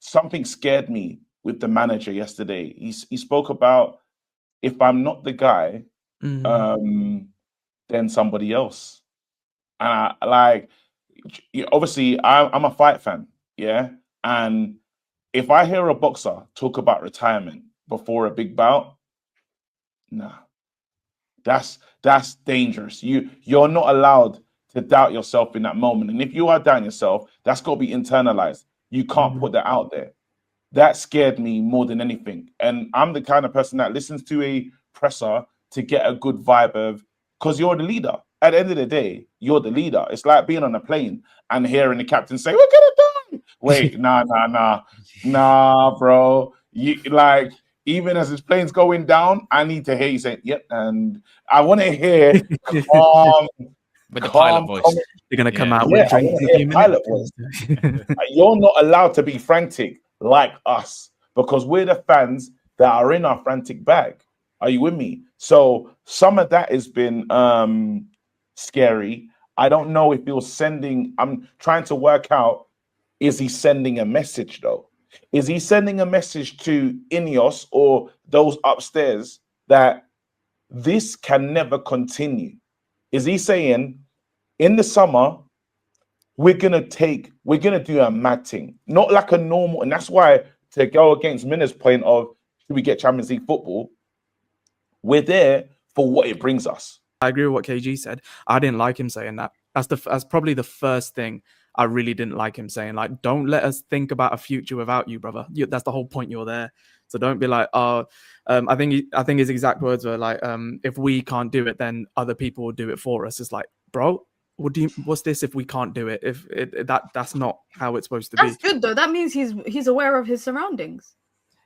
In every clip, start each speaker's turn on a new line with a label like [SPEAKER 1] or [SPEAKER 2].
[SPEAKER 1] something scared me with the manager yesterday. He spoke about, if I'm not the guy, then somebody else. And obviously, I'm a fight fan, yeah. And if I hear a boxer talk about retirement before a big bout, nah, that's dangerous. You're not allowed to doubt yourself in that moment. And if you are doubting yourself, that's got to be internalized. You can't put that out there. That scared me more than anything. And I'm the kind of person that listens to a presser to get a good vibe of, because you're the leader. At the end of the day, you're the leader. It's like being on a plane and hearing the captain say, "We're gonna die." Wait, nah, bro. You like, even as his plane's going down, I need to hear you say, "Yep," and I want to hear calm.
[SPEAKER 2] With the pilot voice.
[SPEAKER 3] You're going to come out with
[SPEAKER 1] pilot voice. You're not allowed to be frantic like us, because we're the fans that are in our frantic bag. Are you with me? So some of that has been scary. I don't know if he was sending, I'm trying to work out, is he sending a message though? Is he sending a message to Ineos or those upstairs that this can never continue? Is he saying, in the summer, we're gonna do a mad thing, not like a normal, and that's why, to go against Minna's point of, should we get Champions League football? We're there for what it brings us.
[SPEAKER 3] I agree with what KG said. I didn't like him saying that. That's probably the first thing I really didn't like him saying. Like, don't let us think about a future without you, brother. That's the whole point. You're there. So don't be like, I think his exact words were like, if we can't do it, then other people will do it for us. It's like, bro, what's this if we can't do it? That's not how it's supposed to be.
[SPEAKER 4] That's good though. That means he's aware of his surroundings.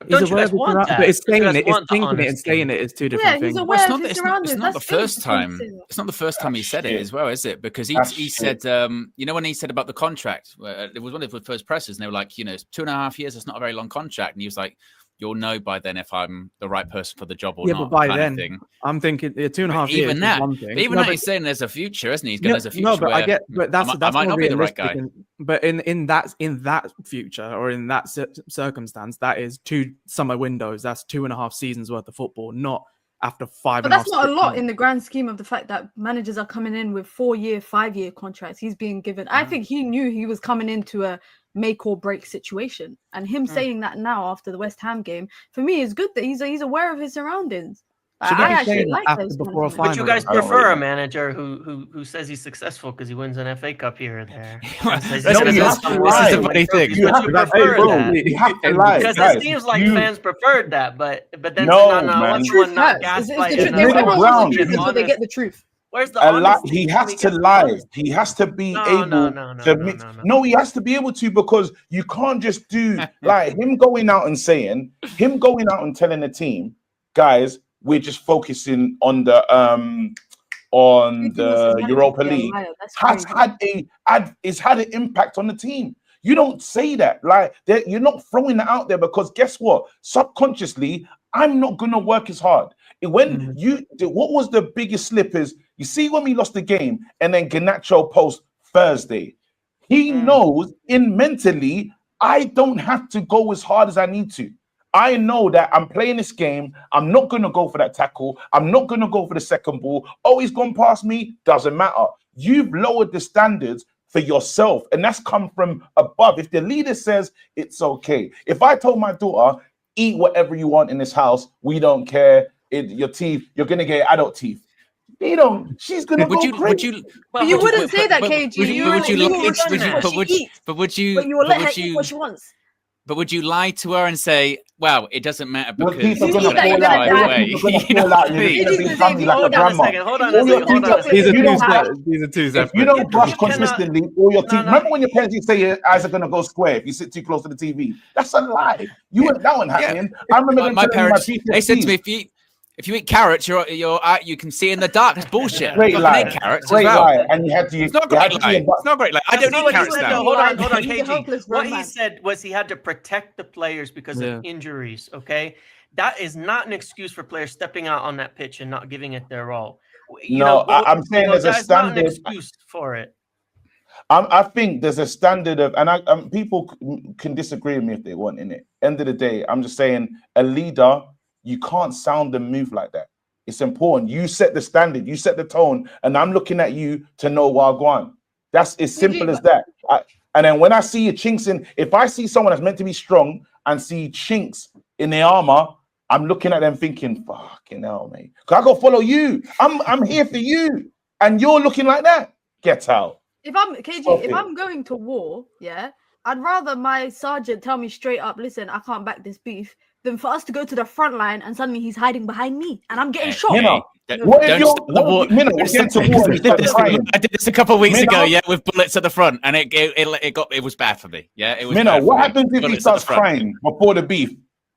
[SPEAKER 3] He's aware of it, but it's saying it, it's thinking it and saying it is two different things.
[SPEAKER 4] He's aware of his surroundings.
[SPEAKER 2] It's not the first time. It's not the first time he said it as well, is it? Because he said, when he said about the contract, it was one of the first presses, and they were like, 2.5 years, it's not a very long contract, and he was like, you'll know by then if I'm the right person for the job or not.
[SPEAKER 3] Yeah, but by then, I'm thinking 2.5 years.
[SPEAKER 2] Even that, even that, he's saying there's a future, isn't he? There's a future.
[SPEAKER 3] No, but I get, but that's
[SPEAKER 2] I might not be the right guy.
[SPEAKER 3] But in that future or in that circumstance, that is 2 summer windows. That's 2.5 seasons worth of football, not after 5.
[SPEAKER 4] But that's not a lot in the grand scheme of the fact that managers are coming in with 4-year, 5-year contracts. He's being given. I think he knew he was coming into a make or break situation, and him saying that now after the West Ham game, for me, is good that he's aware of his surroundings. I actually like those.
[SPEAKER 5] Would you guys prefer a manager who says he's successful because he wins an FA Cup here or there?
[SPEAKER 2] This is a funny thing.
[SPEAKER 1] You have to lie.
[SPEAKER 5] Because it seems like fans preferred that, but then
[SPEAKER 4] not gaslight. They get the truth.
[SPEAKER 5] Where's the honesty?
[SPEAKER 1] He has to lie. He has to be able to mix. No, he has to be able to, because you can't just do like him going out and telling the team, guys, we're just focusing on the Europa League. Has had an impact on the team. You don't say that. Like, you're not throwing that out there, because guess what? Subconsciously, I'm not gonna work as hard. When what was the biggest slip is, you see, when we lost the game and then Garnacho post Thursday, he knows mentally, I don't have to go as hard as I need to. I know that I'm playing this game. I'm not going to go for that tackle. I'm not going to go for the second ball. Oh, he's gone past me. Doesn't matter. You've lowered the standards for yourself, and that's come from above. If the leader says it's okay. If I told my daughter, eat whatever you want in this house, we don't care. Your teeth, you're going to get adult teeth. She's gonna go crazy.
[SPEAKER 4] But you wouldn't say that, KG.
[SPEAKER 2] But would you
[SPEAKER 4] let her eat what she wants?
[SPEAKER 2] But would you lie to her and say, "Well, it doesn't matter because
[SPEAKER 1] these are going to fall out.
[SPEAKER 5] Hold on a second.
[SPEAKER 3] These are two separate.
[SPEAKER 1] If you don't brush consistently, all your teeth. Remember when your parents used to say your eyes are going to go square if you sit too close to the TV? That's a lie. That one happening. I remember
[SPEAKER 2] my parents. They said to me, if you eat carrots, you can see in the dark. That's bullshit.
[SPEAKER 1] Great lie.
[SPEAKER 2] Carrots
[SPEAKER 1] great
[SPEAKER 2] as well.
[SPEAKER 1] lie. And you had to.
[SPEAKER 2] It's not great lie. It's not great lie. I don't eat carrots now.
[SPEAKER 5] Hold on, KG. What he said was he had to protect the players because of injuries. Okay, that is not an excuse for players stepping out on that pitch and not giving it their all.
[SPEAKER 1] I'm saying there's a standard.
[SPEAKER 5] Not an excuse for it.
[SPEAKER 1] I think there's a standard of, and people can disagree with me if they want. In it, end of the day, I'm just saying, a leader, you can't sound and move like that. It's important. You set the standard, you set the tone, and I'm looking at you to know where I go on. That's as simple as that. And then when I see a chinks in, if I see someone that's meant to be strong and see chinks in their armor, I'm looking at them thinking, fucking hell, mate. Because I got to follow you. I'm here for you. And you're looking like that. Get out.
[SPEAKER 4] If I'm KG, if I'm going to war, yeah, I'd rather my sergeant tell me straight up, listen, I can't back this beef, than for us to go to the front line and suddenly he's hiding behind me and I'm getting shot.
[SPEAKER 1] What if
[SPEAKER 2] I did this a couple of weeks ago, yeah, with bullets at the front, and it was bad for me. Yeah, it was.
[SPEAKER 1] What happens if he starts crying before the beef?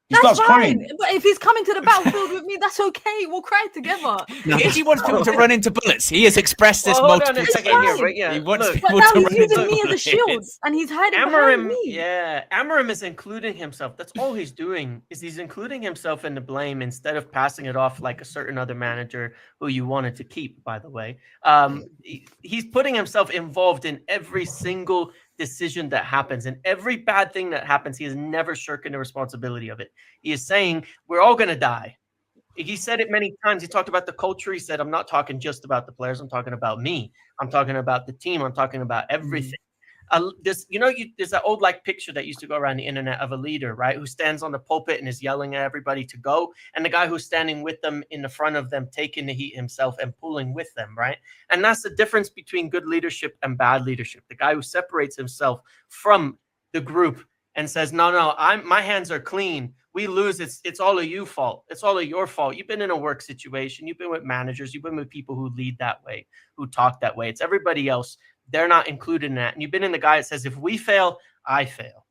[SPEAKER 1] He starts crying.
[SPEAKER 4] But if he's coming to the battlefield with me, that's okay. We'll cry together.
[SPEAKER 2] If he wants people to run into bullets, he has expressed this multiple times.
[SPEAKER 5] He
[SPEAKER 2] wants
[SPEAKER 4] people to run into bullets. But now he's using me as a shield, and he's hiding behind me.
[SPEAKER 5] Yeah, Amorim is including himself. That's all he's doing. Is he's including himself in the blame instead of passing it off like a certain other manager who you wanted to keep. By the way, he's putting himself involved in every single decision that happens, and every bad thing that happens, he is never shirking the responsibility of it. He is saying we're all going to die. He said it many times. He talked about the culture. He said, I'm not talking just about the players. I'm talking about me. I'm talking about the team. I'm talking about everything. There's that old picture that used to go around the internet of a leader, right, who stands on the pulpit and is yelling at everybody to go, and the guy who's standing with them in the front of them, taking the heat himself and pulling with them, right? And that's the difference between good leadership and bad leadership. The guy who separates himself from the group and says, no, my hands are clean. We lose. It's all of you fault. It's all of your fault. You've been in a work situation. You've been with managers. You've been with people who lead that way, who talk that way. It's everybody else. They're not included in that. And you've been in the guy that says, if we fail, I fail,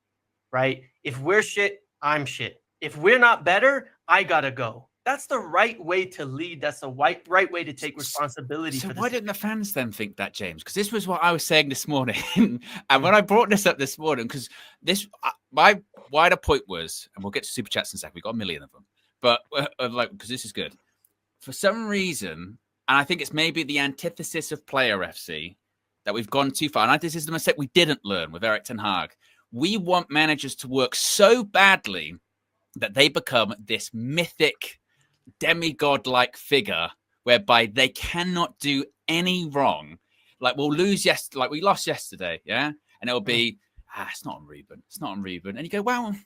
[SPEAKER 5] right? If we're shit, I'm shit. If we're not better, I got to go. That's the right way to lead. That's the right way to take responsibility.
[SPEAKER 2] So why didn't the fans then think that, James? Because this was what I was saying this morning. And when I brought this up this morning, because my wider point was, and we'll get to super chats in a second. We've got 1 million of them. But because this is good. For some reason, and I think it's maybe the antithesis of player FC, that we've gone too far. And this is the mistake we didn't learn with Erik ten Hag. We want managers to work so badly that they become this mythic, demigod-like figure whereby they cannot do any wrong. Like we lost yesterday, yeah? And it'll be, it's not on Ruben. It's not on Ruben. And you go, well,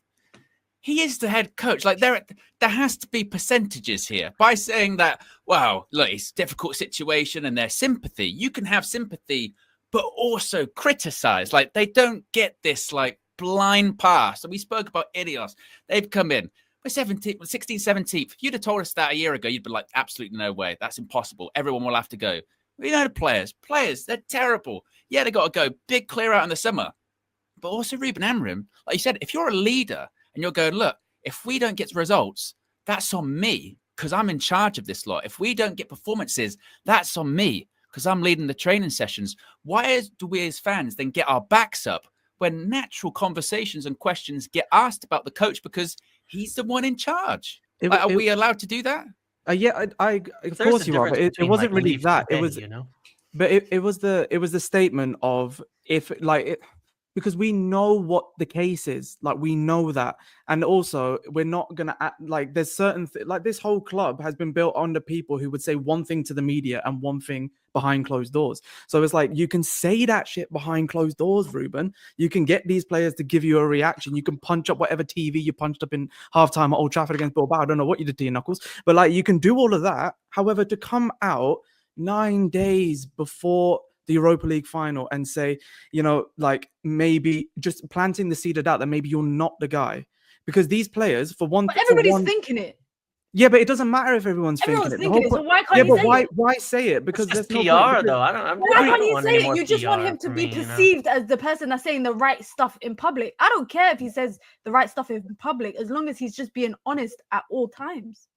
[SPEAKER 2] he is the head coach. Like there has to be percentages here. By saying that, well, look, it's a difficult situation and there's sympathy. You can have sympathy, but also criticize. Like they don't get this blind pass. And we spoke about Ineos. They've come in. We're 17th, 16th, 17th. If you'd have told us that a year ago, you'd be like, absolutely no way. That's impossible. Everyone will have to go. We know the players, they're terrible. Yeah, they got to go. Big clear out in the summer. But also Ruben Amorim, like you said, if you're a leader and you're going, look, if we don't get results, that's on me because I'm in charge of this lot. If we don't get performances, that's on me because I'm leading the training sessions. Why do we as fans then get our backs up when natural conversations and questions get asked about the coach because he's the one in charge? Are we allowed to do that?
[SPEAKER 3] Yeah, I of course you are. But it wasn't really that. It was, but it was the statement of because we know what the case is. Like we know that, and also we're not gonna act like there's certain this whole club has been built under people who would say one thing to the media and one thing behind closed doors. So it's like you can say that shit behind closed doors, Ruben. You can get these players to give you a reaction. You can punch up whatever TV you punched up in halftime at Old Trafford against Bilbao. I don't know what you did to your knuckles, but you can do all of that. However, to come out 9 days before the Europa League final and say, maybe just planting the seed of doubt that maybe you're not the guy, because these players, for one,
[SPEAKER 4] but everybody's thinking it.
[SPEAKER 3] Yeah, but it doesn't matter if everyone's thinking it.
[SPEAKER 4] So why can't you say it?
[SPEAKER 3] Why say it? Because there's
[SPEAKER 5] no
[SPEAKER 3] PR
[SPEAKER 5] though.
[SPEAKER 4] Why can't you say it? You just want him to be perceived as the person that's saying the right stuff in public. I don't care if he says the right stuff in public, as long as he's just being honest at all times.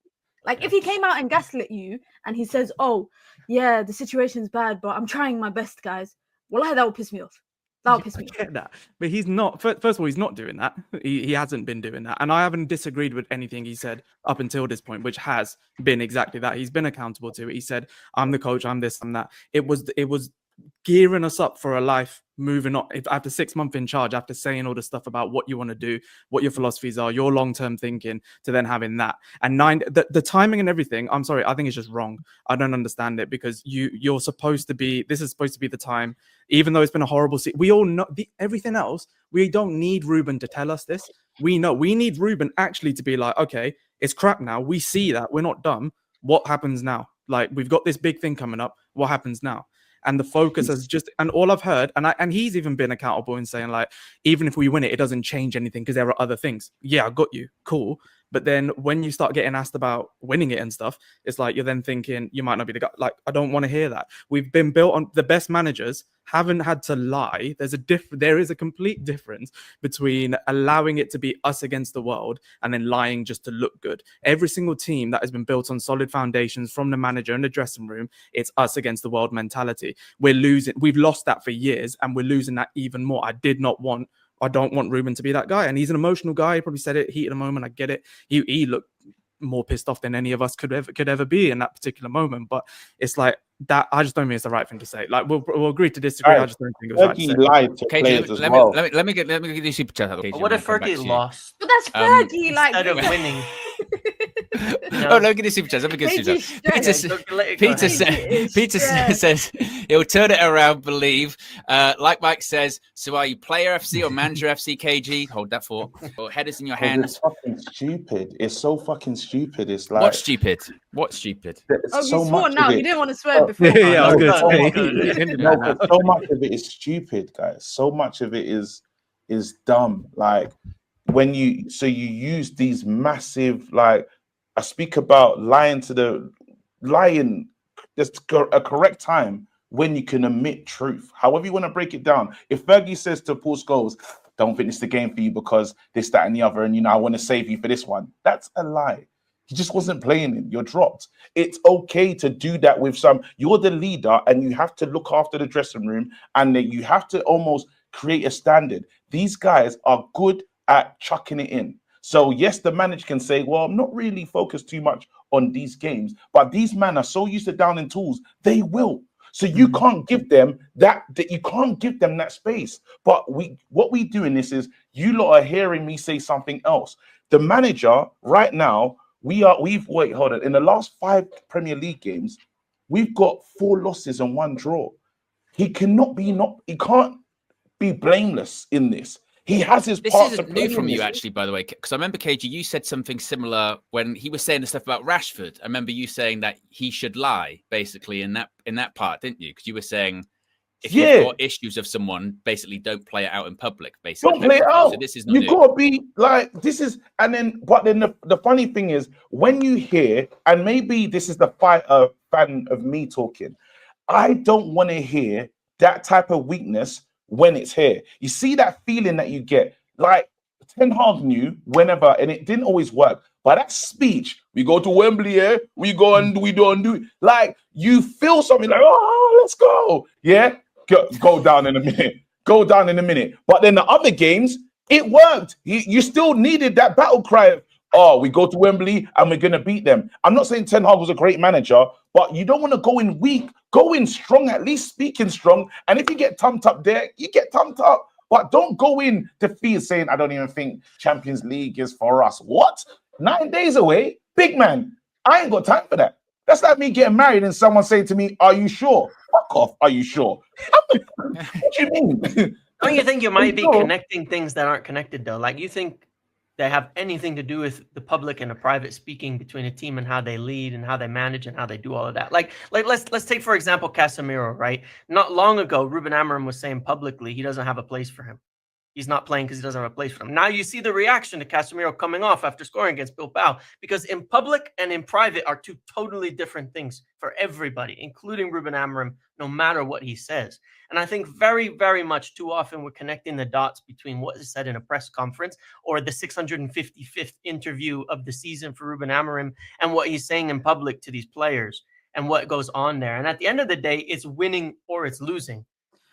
[SPEAKER 4] If he came out and gaslit you and he says, oh, yeah, the situation's bad, but I'm trying my best, guys. Well, that would piss me off. That would piss me off.
[SPEAKER 3] I get that. But he's not, first of all, he's not doing that. He hasn't been doing that. And I haven't disagreed with anything he said up until this point, which has been exactly that. He's been accountable to it. He said, I'm the coach, I'm this, I'm that. It was gearing us up for a life moving on, if after 6 months in charge, after saying all the stuff about what you want to do, what your philosophies are, your long-term thinking, to then having that. And the timing and everything, I'm sorry, I think it's just wrong. I don't understand it, because you're supposed to be, this is supposed to be the time, even though it's been a horrible season. We all know everything else. We don't need Ruben to tell us this. We know. We need Ruben actually to be like, okay, it's crap now. We see that. We're not dumb. What happens now? Like, we've got this big thing coming up. What happens now? And the focus has just, and all I've heard, and he's even been accountable in saying, like, even if we win it, it doesn't change anything because there are other things. Yeah, I got you. Cool. But then when you start getting asked about winning it and stuff, it's like you're then thinking you might not be the guy. Like, I don't want to hear that. We've been built on, the best managers haven't had to lie. There is a complete difference between allowing it to be us against the world and then lying just to look good. Every single team that has been built on solid foundations from the manager and the dressing room, it's us against the world mentality. We're losing. We've lost that for years, and we're losing that even more. I don't want Ruben to be that guy. And he's an emotional guy. He probably said it, heat of the moment. I get it. He looked more pissed off than any of us could ever be in that particular moment. But it's like that. I just don't think it's the right thing to say. Like, we'll agree to disagree. Right. I just don't think it was right to say.
[SPEAKER 1] Lied to players as well.
[SPEAKER 2] Let me get the super chat.
[SPEAKER 5] What if Fergie lost?
[SPEAKER 4] But that's Fergie, like,
[SPEAKER 5] instead of winning.
[SPEAKER 2] No. Oh, let me get the super chat. Let me get the super chat. Peter says he'll turn it around, believe. Like Mike says, so are you player FC or manager FC, KG? Hold that thought. Or headers in your hand.
[SPEAKER 1] It's fucking stupid. It's so fucking stupid. It's like,
[SPEAKER 2] what's stupid? What's stupid?
[SPEAKER 4] Oh, you swore now. You didn't want to swear before.
[SPEAKER 3] Yeah, I was going to say.
[SPEAKER 1] So much of it is stupid, guys. So much of it is dumb. Like, when you use these massive, like, I speak about lying, there's a correct time when you can admit truth. However you want to break it down. If Fergie says to Paul Scholes, don't think it's the game for you because this, that, and the other, and I want to save you for this one, that's a lie. He just wasn't playing it. You're dropped. It's okay to do that with you're the leader, and you have to look after the dressing room, and you have to almost create a standard. These guys are good at chucking it in. So yes, the manager can say, well, I'm not really focused too much on these games, but these men are so used to downing tools, they will. So you can't give them that you can't give them that space. But what we do in this is, you lot are hearing me say something else. The manager right now, in the last 5 Premier League games, we've got 4 losses and 1 draw. He can't be blameless in this. He has his parts.
[SPEAKER 2] This isn't new from you, actually, by the way, because I remember, KG, you said something similar when he was saying the stuff about Rashford. I remember you saying that he should lie, basically, in that part, didn't you? Because you were saying, if you've got issues of someone, basically don't play it out in public, basically.
[SPEAKER 1] Don't play it out.
[SPEAKER 2] So this is not
[SPEAKER 1] You've got to be like, this is, but then the funny thing is, when you hear, and maybe this is the fan of me talking, I don't want to hear that type of weakness when it's here. You see that feeling that you get, like Ten Hag knew whenever, and it didn't always work, but that speech, we go to Wembley, we go and we don't do it. Like, you feel something like, oh, let's go. Yeah, go down in a minute. Go down in a minute. But then the other games, it worked. You still needed that battle cry of, oh, we go to Wembley and we're going to beat them. I'm not saying Ten Hag was a great manager, but you don't want to go in weak. Go in strong, at least speaking strong. And if you get thumped up there, you get thumped up. But don't go in defeated saying, I don't even think Champions League is for us. What? 9 days away? Big man, I ain't got time for that. That's like me getting married and someone saying to me, are you sure? Fuck off, are you sure? What do you mean?
[SPEAKER 5] Don't you think you might be connecting things that aren't connected, though? Like, you think they have anything to do with the public and a private speaking between a team and how they lead and how they manage and how they do all of that. Like let's take, for example, Casemiro, right? Not long ago, Ruben Amorim was saying publicly he doesn't have a place for him. He's not playing because he doesn't have a place for him. Now you see the reaction to Casemiro coming off after scoring against Bilbao, because in public and in private are 2 totally different things for everybody, including Ruben Amorim, no matter what he says. And I think very, very much too often we're connecting the dots between what is said in a press conference or the 655th interview of the season for Ruben Amorim and what he's saying in public to these players and what goes on there. And at the end of the day, it's winning or it's losing.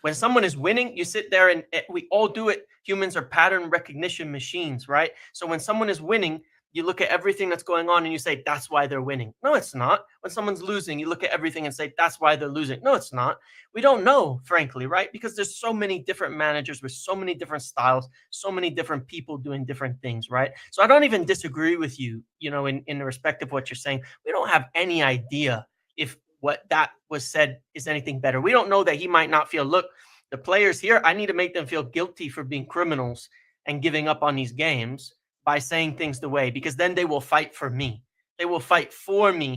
[SPEAKER 5] When someone is winning, you sit there and we all do it. Humans are pattern recognition machines, right? So when someone is winning, you look at everything that's going on and you say, that's why they're winning. No, it's not. When someone's losing, you look at everything and say, that's why they're losing. No, it's not. We don't know, frankly, right? Because there's so many different managers with so many different styles, so many different people doing different things, right? So I don't even disagree with you, in respect of what you're saying. We don't have any idea if what that was said is anything better. We don't know that he might not feel, look, the players here, I need to make them feel guilty for being criminals and giving up on these games by saying things the way, because then they will fight for me. They will fight for me